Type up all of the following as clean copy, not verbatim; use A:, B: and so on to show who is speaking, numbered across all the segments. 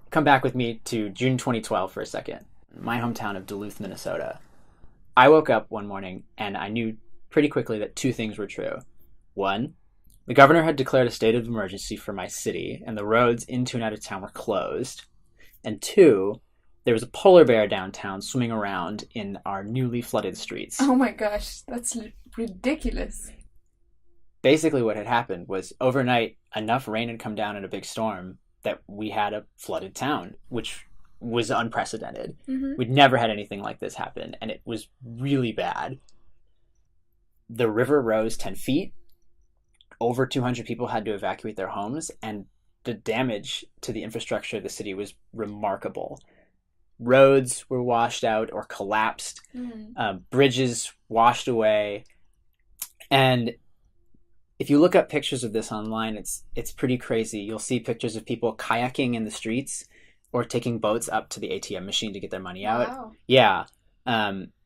A: come back with me to June 2012 for a second, my hometown of Duluth, Minnesota. I woke up one morning and I knew pretty quickly that two things were true. One, the governor had declared a state of emergency for my city, and the roads into and out of town were closed. And two, there was a polar bear downtown swimming around in our newly flooded streets.
B: Oh my gosh, that's ridiculous.
A: Basically what had happened was overnight, enough rain had come down in a big storm that we had a flooded town, which was unprecedented.
B: Mm-hmm.
A: We'd never had anything like this happen, and it was really bad. The river rose 10 feet. Over 200 people had to evacuate their homes, and the damage to the infrastructure of the city was remarkable. Roads were washed out or collapsed. Bridges washed away. And if you look up pictures of this online, it's pretty crazy. You'll see pictures of people kayaking in the streets or taking boats up to the ATM machine to get their money out.
B: Wow.
A: Yeah.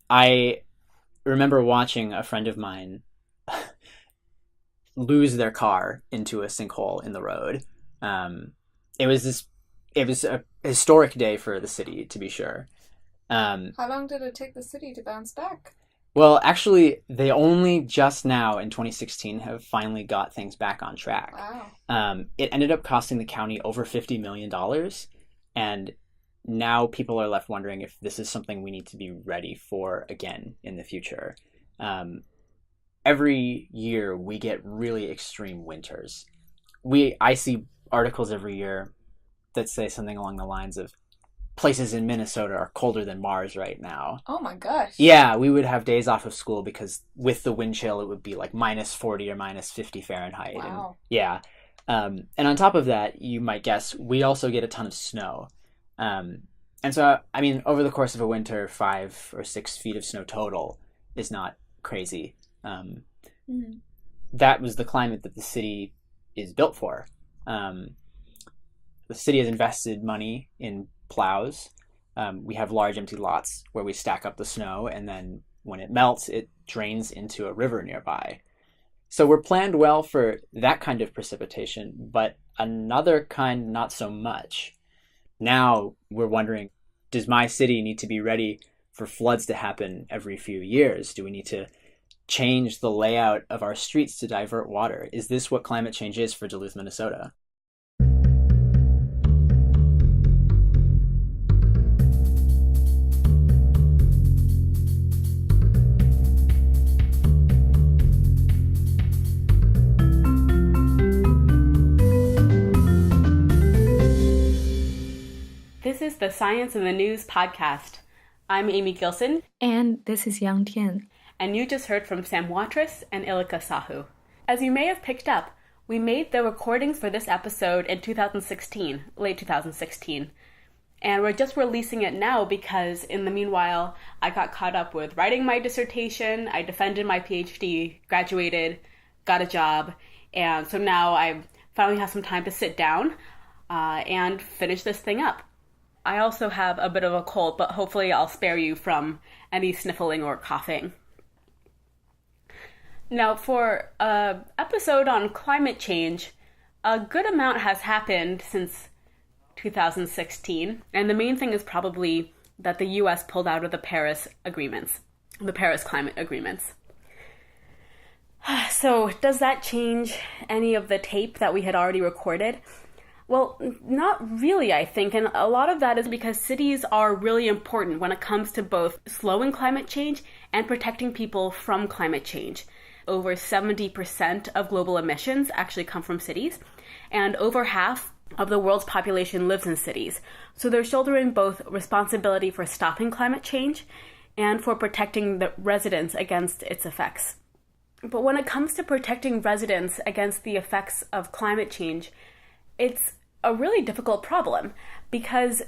A: I remember watching a friend of mine lose their car into a sinkhole in the road. It was a historic day for the city, to be sure.
B: How long did it take the city to bounce back?
A: Well, actually, they only just now in 2016 have finally got things back on track.
B: Wow.
A: It ended up costing the county over $50 million. And now people are left wondering if this is something we need to be ready for again in the future. Every year we get really extreme winters. I see articles every year that say something along the lines of places in Minnesota are colder than Mars right now.
B: Oh my gosh.
A: Yeah, we would have days off of school because with the wind chill it would be like minus 40 or minus 50 Fahrenheit.
B: Wow.
A: And, yeah. And on top of that, you might guess, we also get a ton of snow. And so, I mean, over the course of a winter, 5 or 6 feet of snow total is not crazy. That was the climate that the city is built for. The city has invested money in plows. We have large empty lots where we stack up the snow, and then when it melts, it drains into a river nearby. So we're planned well for that kind of precipitation, but another kind not so much. Now we're wondering, does my city need to be ready for floods to happen every few years? Do we need to change the layout of our streets to divert water? Is this what climate change is for Duluth, Minnesota?
C: This is the Science in the News podcast. I'm Amy Gilson.
D: And this is Yang Tian.
C: And you just heard from Sam Wattrus and Illika Sahu. As you may have picked up, we made the recordings for this episode in 2016, late 2016. And we're just releasing it now because in the meanwhile, I got caught up with writing my dissertation, I defended my PhD, graduated, got a job, and so now I finally have some time to sit down and finish this thing up. I also have a bit of a cold, but hopefully I'll spare you from any sniffling or coughing. Now, for an episode on climate change, a good amount has happened since 2016, and the main thing is probably that the US pulled out of the Paris climate agreements. So, does that change any of the tape that we had already recorded? Well, not really, I think, and a lot of that is because cities are really important when it comes to both slowing climate change and protecting people from climate change. Over 70% of global emissions actually come from cities, and over half of the world's population lives in cities. So they're shouldering both responsibility for stopping climate change and for protecting the residents against its effects. But when it comes to protecting residents against the effects of climate change, it's a really difficult problem because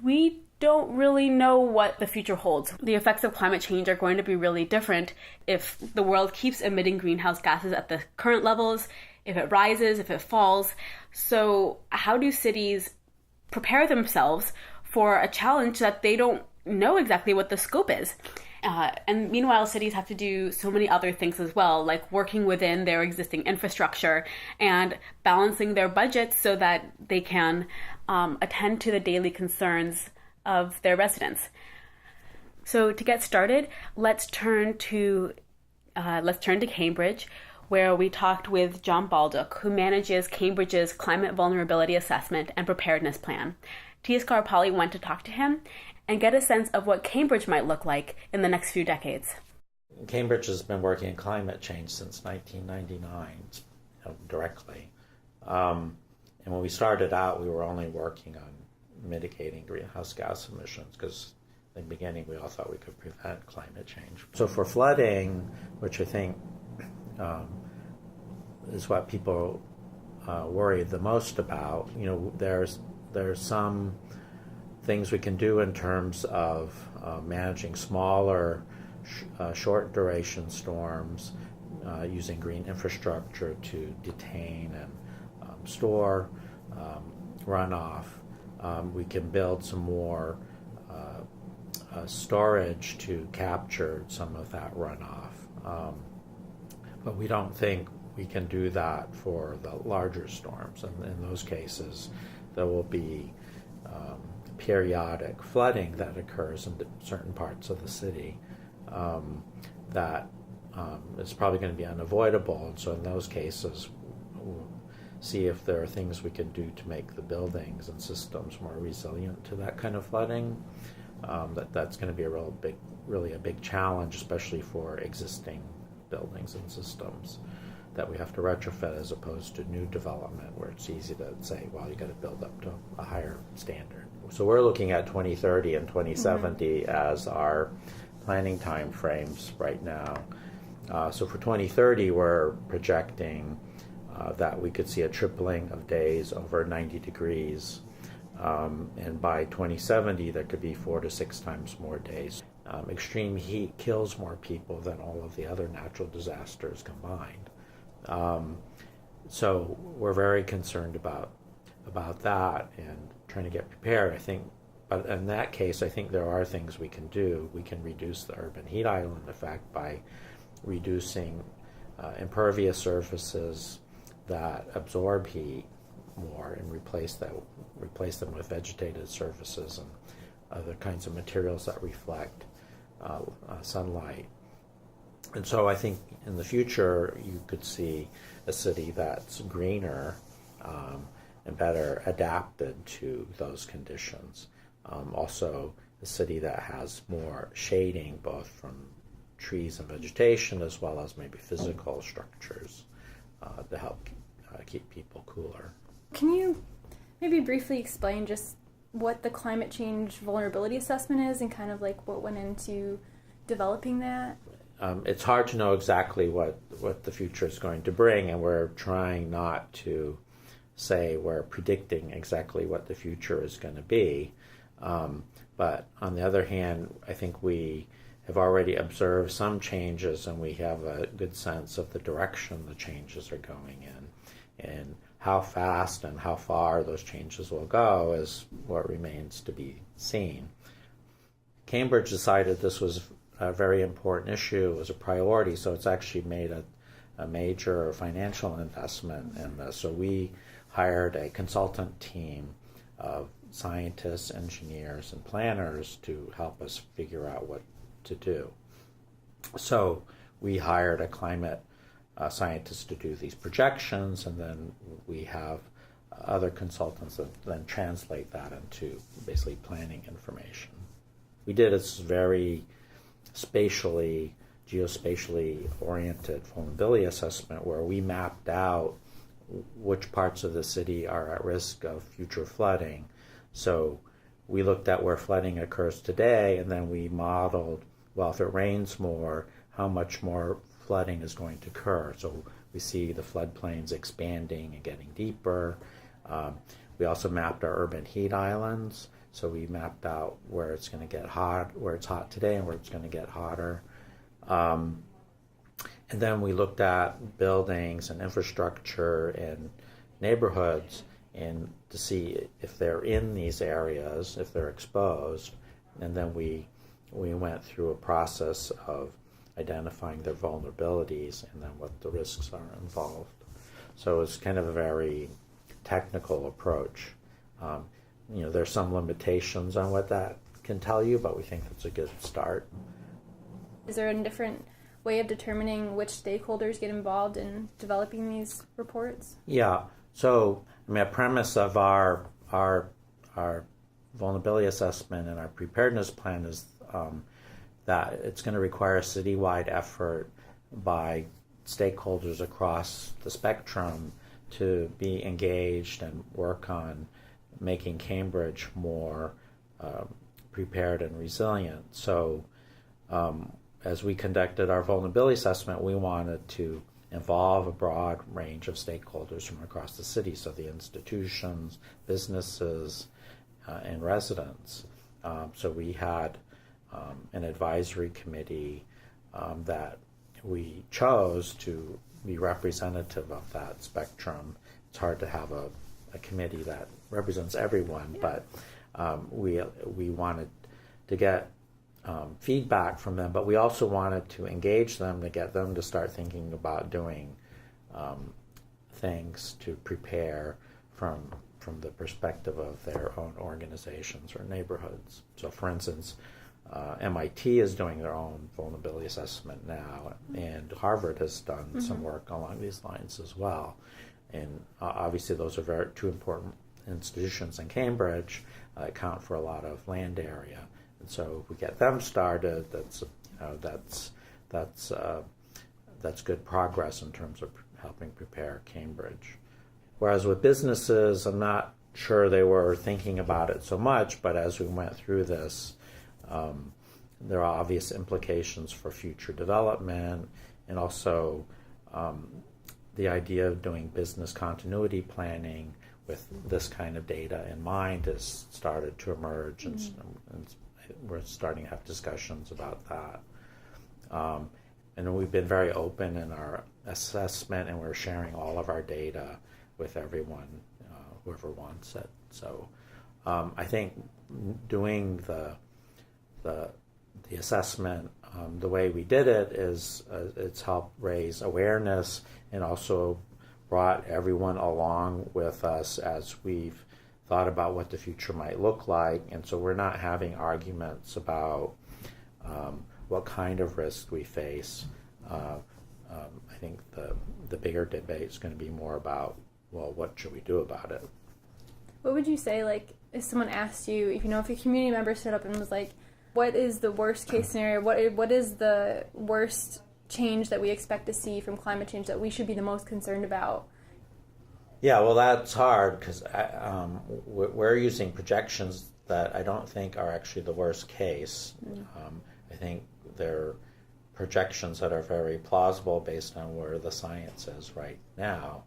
C: we don't really know what the future holds. The effects of climate change are going to be really different if the world keeps emitting greenhouse gases at the current levels, if it rises, if it falls. So how do cities prepare themselves for a challenge that they don't know exactly what the scope is? And meanwhile, cities have to do so many other things as well, like working within their existing infrastructure and balancing their budgets so that they can attend to the daily concerns of their residents. So to get started, let's turn to Cambridge, where we talked with John Bolduc, who manages Cambridge's Climate Vulnerability Assessment and Preparedness Plan. Tia Scarpelli went to talk to him and get a sense of what Cambridge might look like in the next few decades.
E: Cambridge has been working in climate change since 1999, directly. And when we started out, we were only working on mitigating greenhouse gas emissions because in the beginning we all thought we could prevent climate change. So for flooding, which I think is what people worry the most about, there's some things we can do in terms of managing smaller, short duration storms, using green infrastructure to detain and store runoff. We can build some more storage to capture some of that runoff. But we don't think we can do that for the larger storms. And in those cases, there will be periodic flooding that occurs in certain parts of the city that is probably going to be unavoidable. And so in those cases, we'll see if there are things we can do to make the buildings and systems more resilient to that kind of flooding. That's going to be really a big challenge, especially for existing buildings and systems that we have to retrofit as opposed to new development where it's easy to say, well, you got to build up to a higher standard. So we're looking at 2030 and 2070 as our planning time frames right now. So for 2030, we're projecting that we could see a tripling of days over 90 degrees. And by 2070, there could be 4 to 6 times more days. Extreme heat kills more people than all of the other natural disasters combined. So we're very concerned about that and trying to get prepared. I think, but in that case, I think there are things we can do. We can reduce the urban heat island effect by reducing impervious surfaces that absorb heat more and replace them with vegetated surfaces and other kinds of materials that reflect sunlight. And so I think in the future you could see a city that's greener and better adapted to those conditions. Also a city that has more shading both from trees and vegetation as well as maybe physical structures to help keep people cooler.
F: Can you maybe briefly explain just what the climate change vulnerability assessment is and kind of like what went into developing that?
E: It's hard to know exactly what the future is going to bring, and we're trying not to say we're predicting exactly what the future is going to be. But on the other hand, I think we have already observed some changes, and we have a good sense of the direction the changes are going in. And how fast and how far those changes will go is what remains to be seen. Cambridge decided this was a very important issue, it was a priority, so it's actually made a major financial investment in this. So we hired a consultant team of scientists, engineers, and planners to help us figure out what to do. So we hired a climate scientist to do these projections, and then we have other consultants that then translate that into basically planning information. We did this very geospatially oriented vulnerability assessment where we mapped out which parts of the city are at risk of future flooding. So we looked at where flooding occurs today, and then we modeled, well, if it rains more, how much more flooding is going to occur. So we see the floodplains expanding and getting deeper. We also mapped our urban heat islands. So we mapped out where it's going to get hot, where it's hot today and where it's going to get hotter. And then we looked at buildings and infrastructure and neighborhoods and to see if they're in these areas, if they're exposed. And then we went through a process of identifying their vulnerabilities and then what the risks are involved. So it's kind of a very technical approach. there's some limitations on what that can tell you, but we think that's a good start.
F: Is there a different way of determining which stakeholders get involved in developing these reports?
E: Yeah. So, a premise of our vulnerability assessment and our preparedness plan is that it's going to require a citywide effort by stakeholders across the spectrum to be engaged and work on making Cambridge more prepared and resilient. So as we conducted our vulnerability assessment, we wanted to involve a broad range of stakeholders from across the city, so the institutions, businesses, and residents. So we had an advisory committee that we chose to be representative of that spectrum. It's hard to have a committee that represents everyone, but we wanted to get feedback from them, but we also wanted to engage them to get them to start thinking about doing things to prepare from the perspective of their own organizations or neighborhoods. So, for instance, MIT is doing their own vulnerability assessment now, and Harvard has done some work along these lines as well. And obviously those are two important institutions in Cambridge, account for a lot of land area. And so if we get them started, that's good progress in terms of helping prepare Cambridge. Whereas with businesses, I'm not sure they were thinking about it so much, but as we went through this, there are obvious implications for future development, and also the idea of doing business continuity planning with this kind of data in mind has started to emerge, and we're starting to have discussions about that. And we've been very open in our assessment, and we're sharing all of our data with everyone, whoever wants it. So I think doing the assessment the way we did it is it's helped raise awareness and also brought everyone along with us as we've thought about what the future might look like. And so we're not having arguments about what kind of risk we face. I think the bigger debate is going to be more about, well, what should we do about it?
F: What would you say, like, if someone asked you, if a community member stood up and was like, what is the worst case scenario? What is the worst change that we expect to see from climate change that we should be the most concerned about?
E: Yeah, well, that's hard because we're using projections that I don't think are actually the worst case. I think they're projections that are very plausible based on where the science is right now.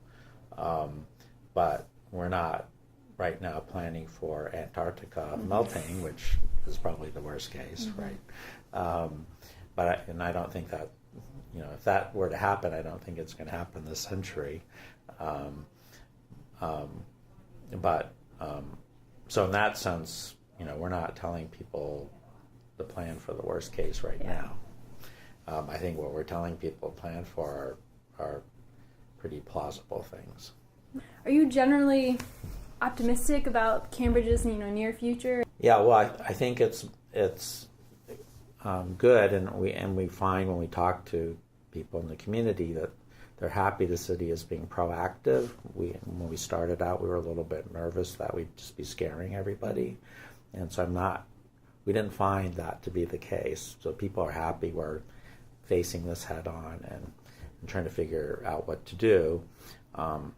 E: But we're not right now planning for Antarctica melting, which is probably the worst case, right? But I don't think that, if that were to happen, I don't think it's going to happen this century. So in that sense, we're not telling people the plan for the worst case right now. I think what we're telling people to plan for are pretty plausible things.
F: Are you generally optimistic about Cambridge's near future?
E: Yeah, well, I think it's good, and we find when we talk to people in the community that they're happy the city is being proactive. When we started out, we were a little bit nervous that we'd just be scaring everybody, and so we didn't find that to be the case. So people are happy we're facing this head on and trying to figure out what to do. On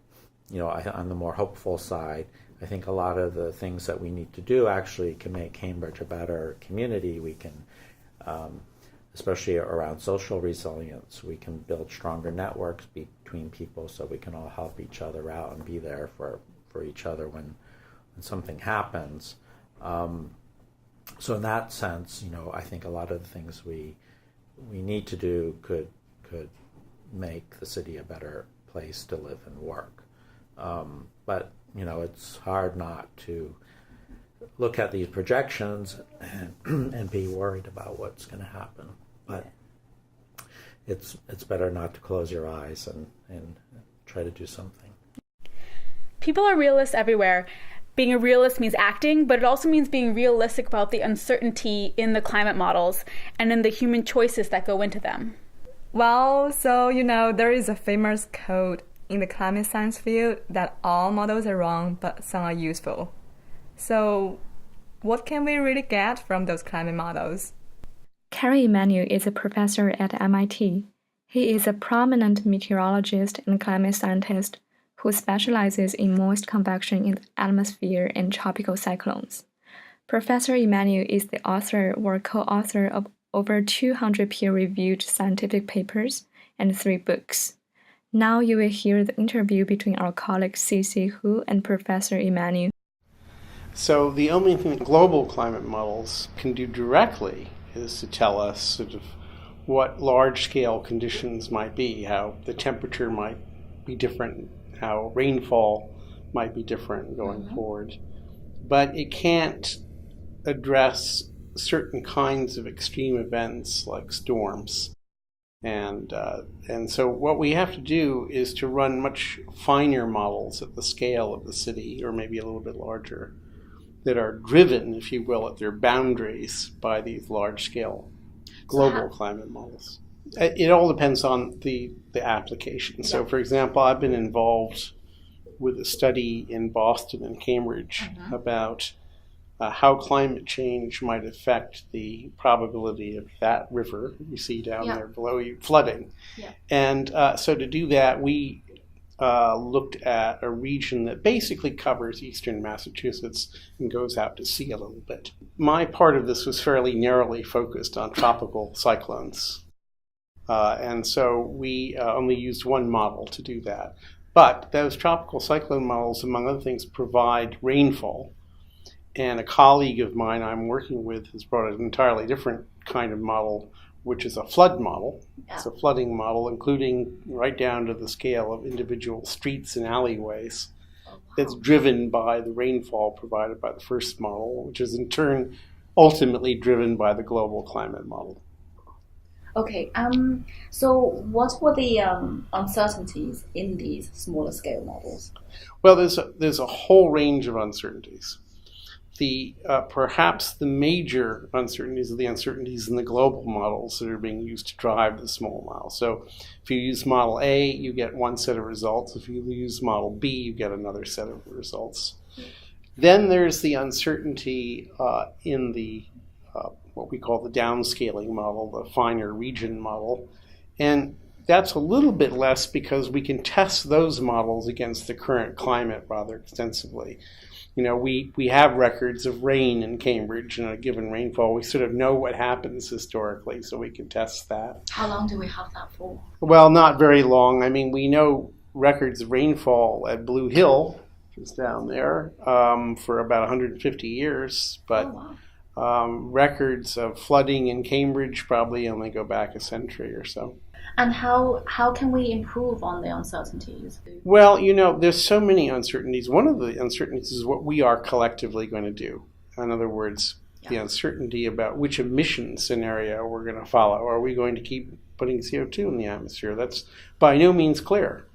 E: the more hopeful side, I think a lot of the things that we need to do actually can make Cambridge a better community. We can, especially around social resilience, we can build stronger networks between people so we can all help each other out and be there for each other when something happens. So in that sense, I think a lot of the things we need to do could make the city a better place to live and work. But it's hard not to look at these projections and be worried about what's going to happen. But it's better not to close your eyes and try to do something.
C: People are realists everywhere, being a realist means acting, but it also means being realistic about the uncertainty in the climate models and in the human choices that go into them.
D: Well, so, there is a famous quote in the climate science field that all models are wrong, but some are useful. So, what can we really get from those climate models? Kerry Emanuel is a professor at MIT. He is a prominent meteorologist and climate scientist who specializes in moist convection in the atmosphere and tropical cyclones. Professor Emanuel is the author or co-author of over 200 peer-reviewed scientific papers and 3 books. Now you will hear the interview between our colleague Sisi and Professor Emanuel.
G: So the only thing global climate models can do directly is to tell us sort of what large-scale conditions might be, how the temperature might be different, how rainfall might be different going forward. But it can't address certain kinds of extreme events like storms. And so what we have to do is to run much finer models at the scale of the city, or maybe a little bit larger, that are driven, if you will, at their boundaries by these large-scale global climate models. It all depends on the application. So, for example, I've been involved with a study in Boston and Cambridge about how climate change might affect the probability of that river you see down there below you flooding. And so to do that, we looked at a region that basically covers eastern Massachusetts and goes out to sea a little bit. My part of this was fairly narrowly focused on tropical cyclones. And so we only used one model to do that. But those tropical cyclone models, among other things, provide rainfall. And a colleague of mine I'm working with has brought an entirely different kind of model, which is a flood model. It's a flooding model, including right down to the scale of individual streets and alleyways. That's driven by the rainfall provided by the first model, which is in turn ultimately driven by the global climate model.
H: Okay, so what were the uncertainties in these smaller scale models?
G: Well, there's a whole range of uncertainties. Perhaps the major uncertainties are the uncertainties in the global models that are being used to drive the small model. So if you use model A, you get one set of results. If you use model B, you get another set of results. Then there's the uncertainty in the what we call the downscaling model, the finer region model. And that's a little bit less because we can test those models against the current climate rather extensively. We have records of rain in Cambridge and a given rainfall. We sort of know what happens historically, so we can test that.
H: How long do we have that for?
G: Well, not very long. I mean, we know records of rainfall at Blue Hill, which is down there, for about 150 years. But records of flooding in Cambridge probably only go back a century or so.
H: And how can we improve on the uncertainties?
G: Well, there's so many uncertainties. One of the uncertainties is what we are collectively going to do. In other words, the uncertainty about which emission scenario we're going to follow. Are we going to keep putting CO2 in the atmosphere? That's by no means clear.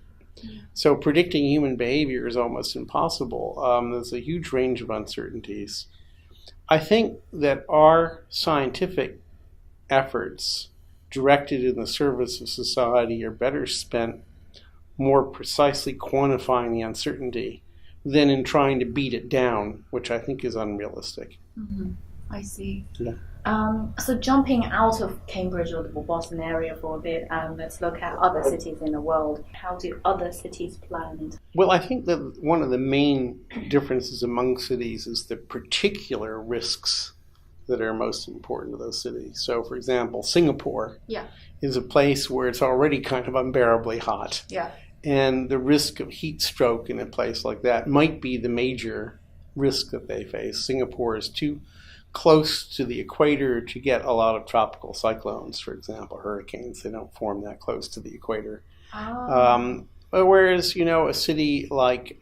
G: So predicting human behavior is almost impossible. There's a huge range of uncertainties. I think that our scientific efforts directed in the service of society are better spent more precisely quantifying the uncertainty than in trying to beat it down, which I think is unrealistic.
H: I see.
G: Yeah.
H: So jumping out of Cambridge or the Boston area for a bit, let's look at other cities in the world. How do other cities plan?
G: Well, I think that one of the main differences among cities is the particular risks that are most important to those cities. So, for example, Singapore is a place where it's already kind of unbearably hot. And the risk of heat stroke in a place like that might be the major risk that they face. Singapore is too close to the equator to get a lot of tropical cyclones, for example, hurricanes. They don't form that close to the equator. Whereas, a city like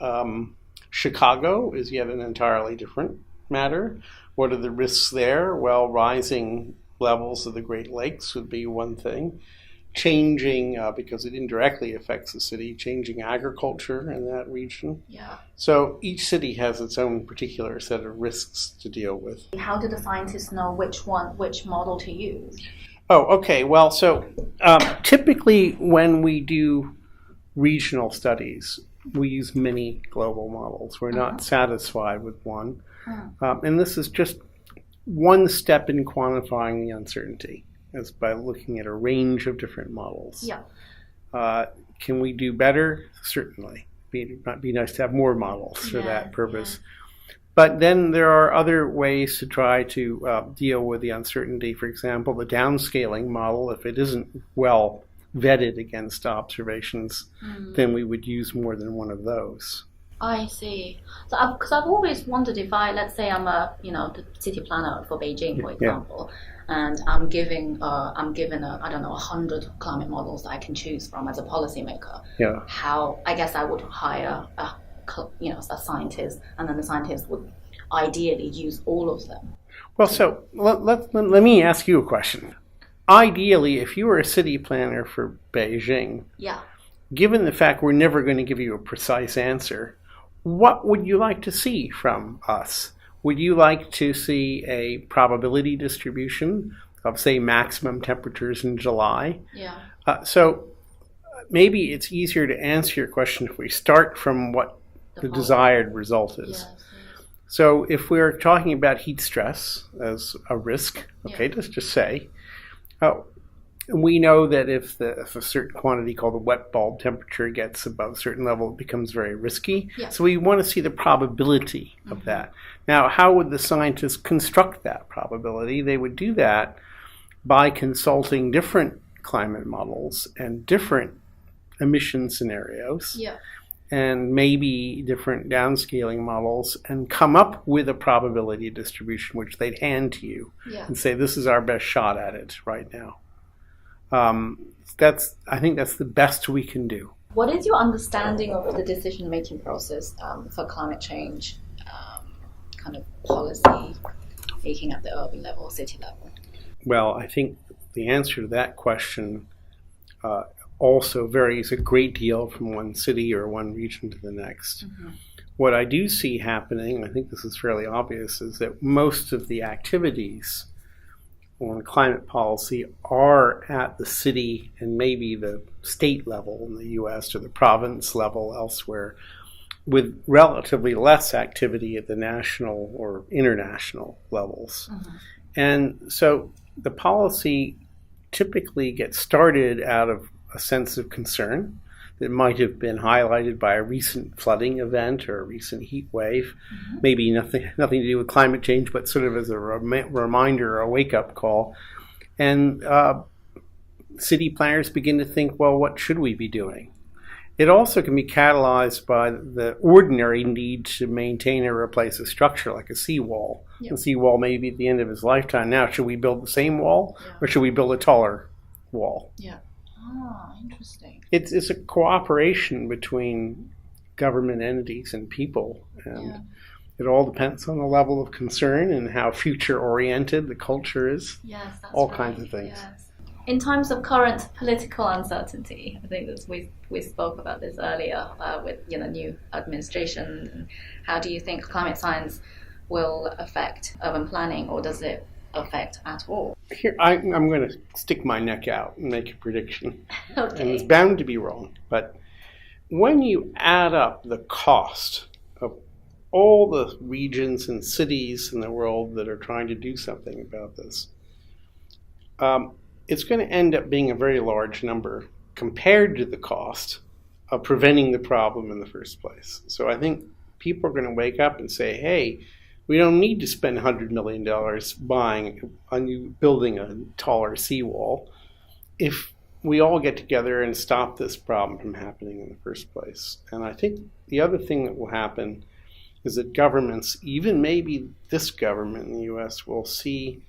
G: Chicago is yet an entirely different matter. What are the risks there? Well, rising levels of the Great Lakes would be one thing. changing, because it indirectly affects the city, changing agriculture in that region.
H: Yeah.
G: So each city has its own particular set of risks to deal with.
H: How do the scientists know which model to use?
G: Oh, okay. Well, so typically when we do regional studies, we use many global models. We're not satisfied with one. And this is just one step in quantifying the uncertainty, is by looking at a range of different models.
H: Yeah.
G: Can we do better? Certainly. It might be nice to have more models for that purpose. Yeah. But then there are other ways to try to deal with the uncertainty. For example, the downscaling model, if it isn't well vetted against observations, then we would use more than one of those.
H: I see. So, because I've always wondered if let's say I'm the city planner for Beijing, for example, and I'm given I don't know 100 climate models that I can choose from as a policymaker.
G: Yeah.
H: How I guess I would hire a scientist, and then the scientist would ideally use all of them.
G: Well, so let me ask you a question. Ideally, if you were a city planner for Beijing, given the fact we're never going to give you a precise answer, what would you like to see from us? Would you like to see a probability distribution of, say, maximum temperatures in July?
H: Yeah.
G: So maybe it's easier to answer your question if we start from what the desired result is.
H: Yes.
G: So if we're talking about heat stress as a risk, let's just say, we know that if a certain quantity called the wet bulb temperature gets above a certain level, it becomes very risky.
H: Yeah.
G: So we want to see the probability of that. Now, how would the scientists construct that probability? They would do that by consulting different climate models and different emission scenarios.
H: Yeah.
G: And maybe different downscaling models, and come up with a probability distribution which they'd hand to you and say, this is our best shot at it right now. I think that's the best we can do.
H: What is your understanding of the decision-making process for climate change, kind of policy making at the urban level, city level?
G: Well, I think the answer to that question also varies a great deal from one city or one region to the next. What I do see happening, I think this is fairly obvious, is that most of the activities on climate policy are at the city and maybe the state level in the U.S. or the province level elsewhere, with relatively less activity at the national or international levels. And so the policy typically gets started out of a sense of concern that might have been highlighted by a recent flooding event or a recent heat wave, maybe nothing to do with climate change, but sort of as a reminder or a wake-up call. And city planners begin to think, well, what should we be doing? It also can be catalyzed by the ordinary need to maintain or replace a structure like a seawall. The seawall may be at the end of its lifetime. Now, should we build the same wall or should we build a taller wall?
H: Interesting.
G: It's a cooperation between government entities and people, and it all depends on the level of concern and how future-oriented the culture is.
H: Yes, that's
G: all
H: right.
G: kinds of things.
H: Yes. In times of current political uncertainty, I think that we spoke about this earlier with new administration. How do you think climate science will affect urban planning, or does it affect at all?
G: Here, I'm going to stick my neck out and make a prediction.
H: Okay.
G: And it's bound to be wrong. But when you add up the cost of all the regions and cities in the world that are trying to do something about this, it's going to end up being a very large number compared to the cost of preventing the problem in the first place. So I think people are going to wake up and say, hey, we don't need to spend $100 million building a taller seawall if we all get together and stop this problem from happening in the first place. And I think the other thing that will happen is that governments, even maybe this government in the U.S., will see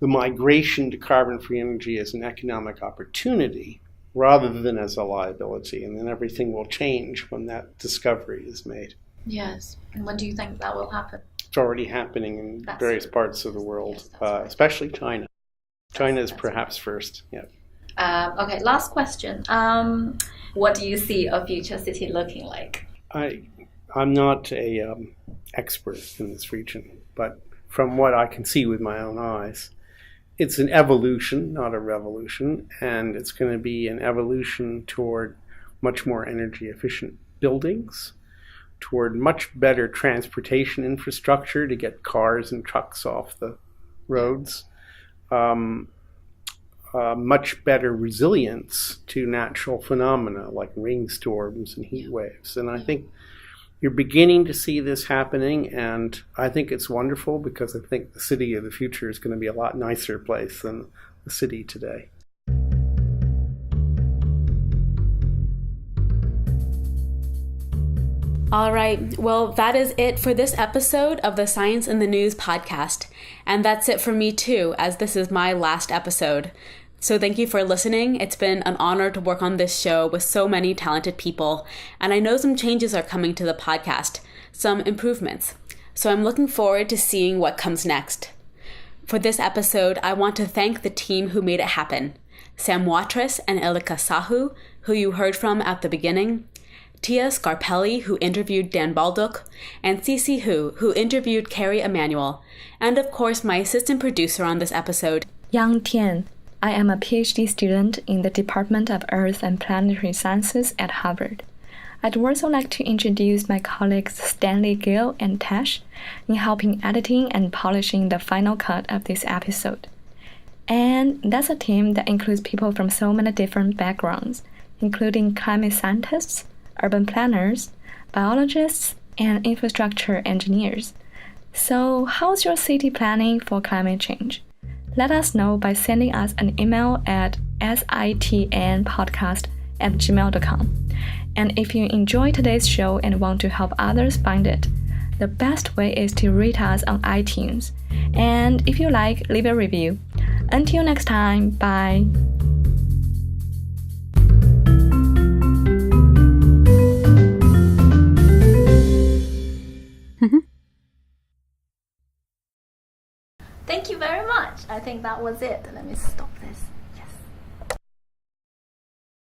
G: the migration to carbon-free energy as an economic opportunity rather than as a liability. And then everything will change when that discovery is made.
H: Yes. And when do you think that will happen?
G: It's already happening in various parts of the world, especially China. China is perhaps first. Yeah.
H: Okay, last question. What do you see a future city looking like?
G: I'm not a expert in this region, but from what I can see with my own eyes, it's an evolution, not a revolution, and it's going to be an evolution toward much more energy efficient buildings, toward much better transportation infrastructure to get cars and trucks off the roads, much better resilience to natural phenomena like rainstorms and heat waves. And I think you're beginning to see this happening, and I think it's wonderful because I think the city of the future is going to be a lot nicer place than the city today.
C: All right, well, that is it for this episode of the Science in the News podcast. And that's it for me too, as this is my last episode. So thank you for listening. It's been an honor to work on this show with so many talented people. And I know some changes are coming to the podcast, some improvements. So I'm looking forward to seeing what comes next. For this episode, I want to thank the team who made it happen. Sam Wattrus and Illika Sahu, who you heard from at the beginning, Tia Scarpelli, who interviewed Dan Bolduc, and Sisi who interviewed Kerry Emanuel, and of course my assistant producer on this episode,
D: Yang Tian. I am a PhD student in the Department of Earth and Planetary Sciences at Harvard. I'd also like to introduce my colleagues Stanley, Gil, and Tash in helping editing and polishing the final cut of this episode. And that's a team that includes people from so many different backgrounds, including climate scientists, urban planners, biologists, and infrastructure engineers. So, how's your city planning for climate change? Let us know by sending us an email at sitnpodcast@gmail.com. And if you enjoyed today's show and want to help others find it, the best way is to rate us on iTunes. And if you like, leave a review. Until next time, bye.
H: Thank you very much. I think that was it. Let me stop this.